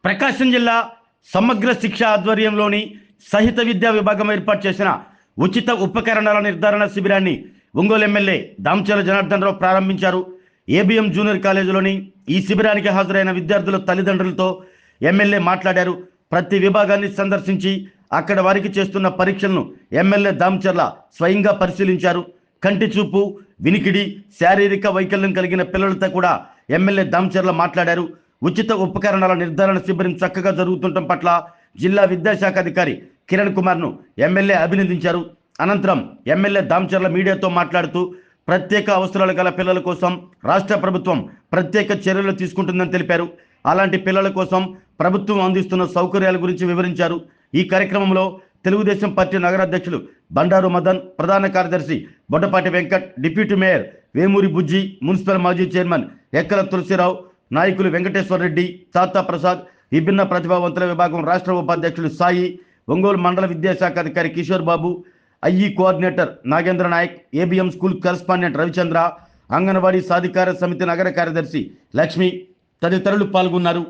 ప్రకాశం జిల్లా సమగ్ర శిక్ష ఆధ్వర్యంలోని సహిత విద్యా విభాగం ఏర్పాటు చేసిన ఉచిత ఉపకరణాల నిర్ధారణ శిబిరాన్ని ఒంగోలు ఎమ్మెల్యే దామచర్ల జనార్దన్ రావు ప్రారంభించారు. ఏబిఎం జూనియర్ కాలేజీలోని ఈ శిబిరానికి హాజరైన విద్యార్థుల తల్లిదండ్రులతో ఎమ్మెల్యే మాట్లాడారు. ప్రతి విభాగాన్ని సందర్శించి అక్కడ వారికి చేస్తున్న పరీక్షలను ఎమ్మెల్యే దామచర్ల స్వయంగా పరిశీలించారు. కంటి చూపు, వినికిడి, శారీరక వైకల్యం కలిగిన పిల్లలతో కూడా ఎమ్మెల్యే దామచర్ల మాట్లాడారు. ఉచిత ఉపకరణాల నిర్ధారణ శిబిరం చక్కగా జరుగుతుండటం పట్ల జిల్లా విద్యాశాఖ అధికారి కిరణ్ కుమార్ను ఎమ్మెల్యే అభినందించారు. అనంతరం ఎమ్మెల్యే దామచర్ల మీడియాతో మాట్లాడుతూ ప్రత్యేక అవసరాలు గల పిల్లల కోసం రాష్ట్ర ప్రభుత్వం ప్రత్యేక చర్యలు తీసుకుంటుందని తెలిపారు. అలాంటి పిల్లల కోసం ప్రభుత్వం అందిస్తున్న సౌకర్యాల గురించి వివరించారు. ఈ కార్యక్రమంలో తెలుగుదేశం పార్టీ నగర అధ్యక్షులు బండారు మదన్, ప్రధాన కార్యదర్శి బొడ్డపాటి వెంకట్, డిప్యూటీ మేయర్ వేమూరి బుజ్జి, మున్సిపల్ మాజీ చైర్మన్ ఎక్కల తులసిరావు, నాయకులు వెంకటేశ్వర రెడ్డి, తాతా ప్రసాద్, విభిన్న ప్రతిభావంతుల విభాగం రాష్ట్ర ఉపాధ్యక్షులు సాయి, ఒంగోలు మండల విద్యాశాఖ అధికారి Kishore Babu, IE coordinator Nagendra Nayak, ABM school correspondent Ravichandra, anganwadi సాధికార సమితి నగర కార్యదర్శి లక్ష్మి తదితరులు పాల్గొన్నారు.